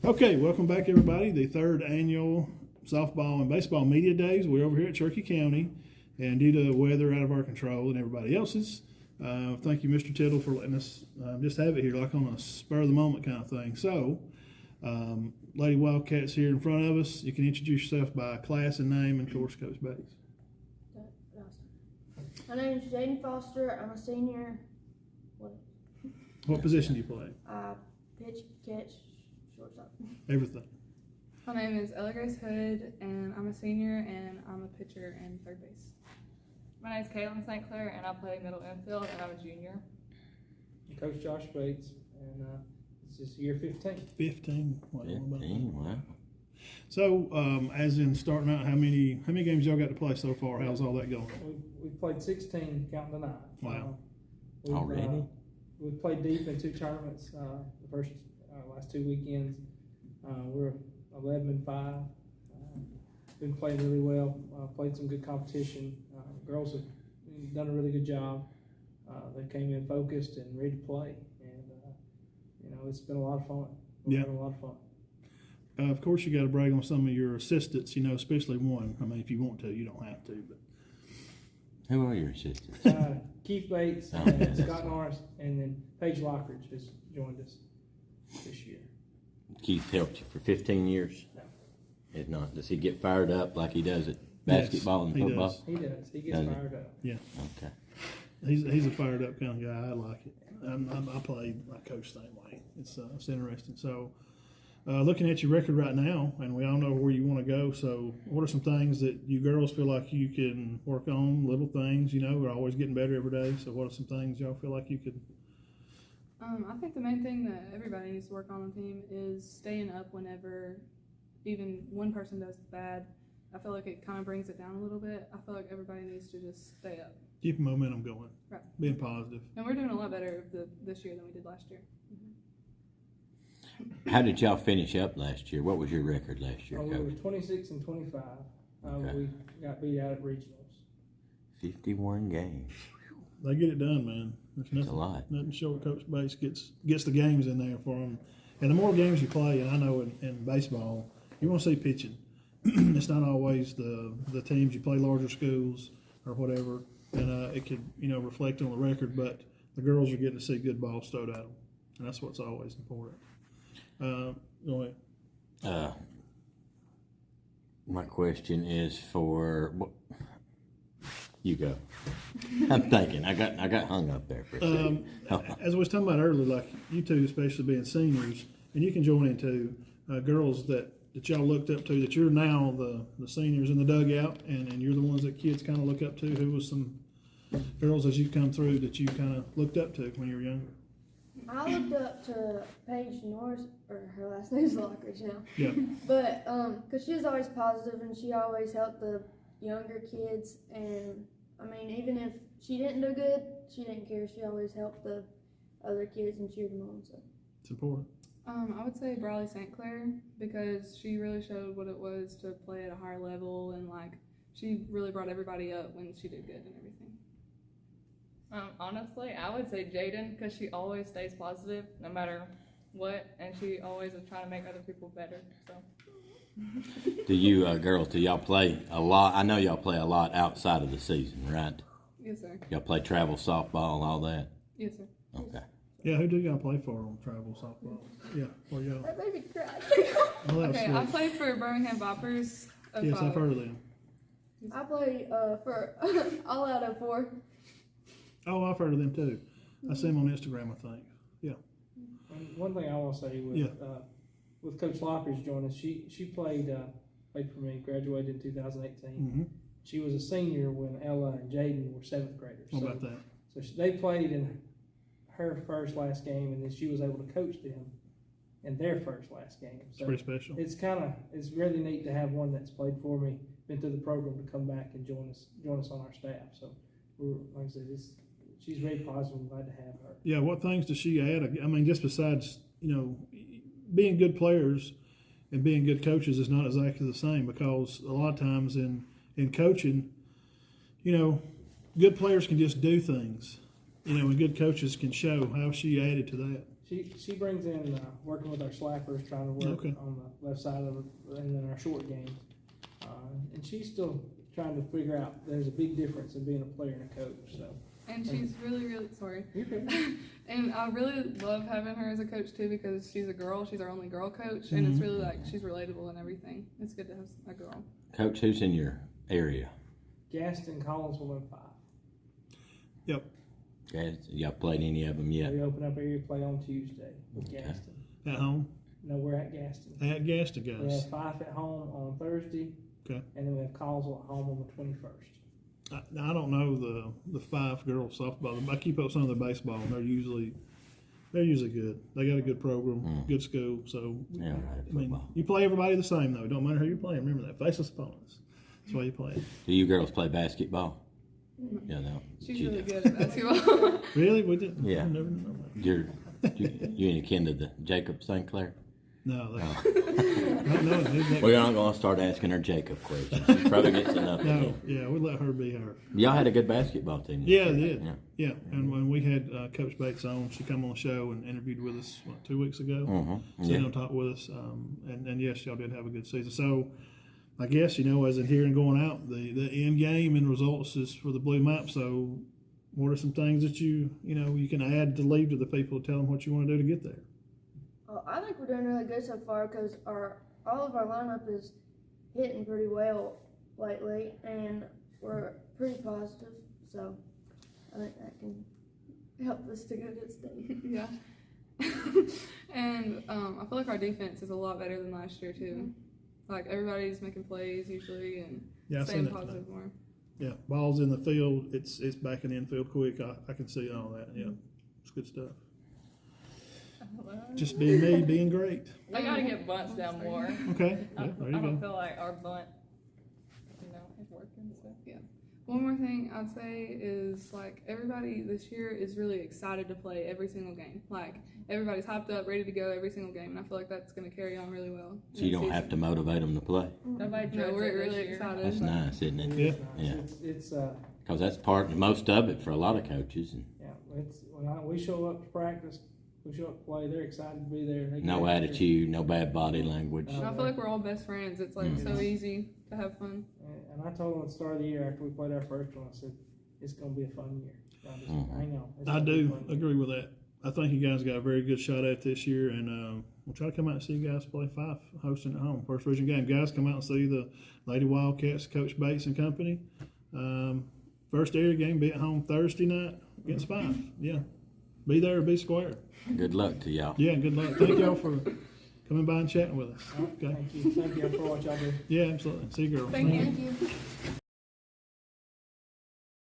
Okay, welcome back, everybody. The third annual softball and baseball media days. We're over here at Cherokee County, and due to the weather out of our control and everybody else's, thank you, Mr. Tittle, for letting us just have it here, like on a spur of the moment kind of thing. So, Lady Wildcats here in front of us. You can introduce yourself by class and name, and of course, Coach Bates. My name is Jaden Foster. I'm a senior. What position do you play? Pitch, catch, shortstop. Everything. My name is Ella Grace Hood, and I'm a senior, and I'm a pitcher and third base. My name is Caitlin St. Clair, and I play middle infield, and I'm a junior. Coach Josh Bates, and this is year 15. 15. Wow. 15, wow. So, as in starting out, how many games y'all got to play so far? How's all that going? We've played 16, counting tonight. Wow. Already? We've played deep in 2 tournaments. The first last 2 weekends, we're 11-5. Been playing really well. Played some good competition. Girls have done a really good job. They came in focused and ready to play, and it's been a lot of fun. We've had a lot of fun. Of course, you got to brag on some of your assistants, especially one. I mean, if you want to, you don't have to. But Who are your assistants? Keith Bates, and Scott Norris, and then Paige Lockridge has joined us this year. Keith helped you for 15 years? No. If not, does he get fired up like he does at basketball and he football? does. He does. He gets fired up. Yeah. Okay. He's a fired up kind of guy. I like it. I play like Coach same way. It's interesting. So, looking at your record right now, and we all know where you want to go. So, what are some things that you girls feel like you can work on? Little things, we're always getting better every day. So, what are some things y'all feel like you could? I think the main thing that everybody needs to work on the team is staying up whenever even one person does bad. I feel like it kind of brings it down a little bit. I feel like everybody needs to just stay up. Keep momentum going. Right. Being positive. And we're doing a lot better this year than we did last year. How did y'all finish up last year? What was your record last year, We were Coach? 26-25. Okay. We got beat out at regionals. 51 games. They get it done, man. There's That's a lot. Nothing short. Coach Bates gets the games in there for them. And the more games you play, and I know in baseball, you want to see pitching. It's not always the teams you play larger schools or whatever, and it could reflect on the record. But the girls are getting to see good balls thrown at them, and that's what's always important. Go ahead. My question is for you go. I'm thinking. I got hung up there for a second. As we was talking about earlier, like you two, especially being seniors, and you can join into girls that y'all looked up to, that you're now the seniors in the dugout, and you're the ones that kids kind of look up to. Who was some girls as you come through that you kind of looked up to when you were younger? I looked up to Paige Norris, or her last name's Lockridge now. Yeah. But because she was always positive and she always helped the younger kids, and I mean, even if she didn't do good, she didn't care. She always helped the other kids and cheered them on. So It's important. I would say Brawley St. Clair, because she really showed what it was to play at a higher level, and she really brought everybody up when she did good and everything. Honestly, I would say Jaden, because she always stays positive no matter what, and she always is trying to make other people better. So. Do you girls? Do y'all play a lot? I know y'all play a lot outside of the season, right? Yes, sir. Y'all play travel softball and all that. Yes, sir. Okay. Yeah, who do y'all play for on travel softball? Yeah, for y'all. that made me cry. Well, that was Okay, I sweet. played for Birmingham Vipers. Yes, I've heard of them. I play for All Out of 4. Oh, I've heard of them too. I see them on Instagram, I think. One thing I want to say with Coach Lockridge joining us, she played for me, graduated in 2018. Mm-hmm. She was a senior when Ella and Jaden were 7th graders. How about that? So they played in her last game, and then she was able to coach them in their last game. It's So pretty special. it's really neat to have one that's played for me, been through the program, to come back and join us on our staff. So like I said, she's very positive. I'm glad to have her. Yeah, what things does she add? I mean, just besides, being good players and being good coaches is not exactly the same, because a lot of times in coaching, good players can just do things, and good coaches can show. How she added to that. She brings in working with our slappers, trying to work Okay. on the left side of it, and then our short game. And she's still trying to figure out. There's a big difference in being a player and a coach. So And she's really, really sorry. you're good. And I really love having her as a coach too because she's a girl. She's our only girl coach, and it's really like she's relatable and everything. It's good to have a girl. Coach, who's in your area? Gaston, Collinsville, and 5. Guys, y'all played any of them yet? We open up area play on Tuesday with Okay. Gaston. At home? No, we're at Gaston. At Gaston, We guys. have 5 at home on Thursday. Okay. And then we have Collinsville at home on the 21st. I don't know the 5 girls softball. I keep up some of the baseball, and they're usually good. They got a good program, good school. So Yeah, right, I mean, football. you play everybody the same though. Don't matter who you're playing. Remember that. Faceless opponents. That's why you play. Do you girls play basketball? Yeah, no. She's She really does. good at basketball. Really? We didn't. Yeah. I never know that. You any kin to the Jacob St. Clair? No, no, We're not going to start asking her Jacob questions. She probably gets enough. to no. do. Yeah, we let her be her. Y'all had a good basketball team. this Yeah, year. they did. Yeah. Yeah, and when we had Coach Bates on, she come on the show and interviewed with us 2 weeks ago. Mhm. Sat Yeah. down and talked with us, and yes, y'all did have a good season. So, I guess as in here and going out, the end game and results is for the blue map. So, what are some things that you can add to leave to the people to tell them what you want to do to get there? I think we're doing really good so far because all of our lineup is hitting pretty well lately, and we're pretty positive. So I think that can help us to go to state. Yeah. And I feel like our defense is a lot better than last year too. Like everybody's making plays usually and Yeah, I've seen staying that today. positive more. Yeah, balls in the field. It's back in the infield quick. I can see all that. Yeah, it's good stuff. Just being me, being great. I gotta get bunts down more. Okay, I, yeah, there I you don't go. feel like our bunt, is working. So. One more thing I'd say is like everybody this year is really excited to play every single game. Like everybody's hyped up, ready to go every single game, and I feel like that's going to carry on really well. So you don't have to motivate them to play. Nobody No, dreads we're it this really year. excited. That's nice, isn't it? Yeah. Yeah. It's Because that's most of it for a lot of coaches. And yeah. It's when we show up to practice, we show up to play. They're excited to be there. They no get attitude, no bad body language. And I feel like we're all best friends. It's like so easy to have fun. And I told them at the start of the year after we played our first one, I said it's going to be a fun year. I just hang on. It's I gonna be a do fun year. agree with that. I think you guys got a very good shot at this year, and we'll try to come out and see you guys play 5 hosting at home. First region game. Guys, come out and see the Lady Wildcats, Coach Bates and company. First area game, be at home Thursday night against 5. Yeah. Be there or be square. Good luck to y'all. Yeah, good luck. Thank y'all for coming by and chatting with us. Okay. Thank you for what y'all do. Yeah, absolutely. See you, girls. Thank you. Thank you.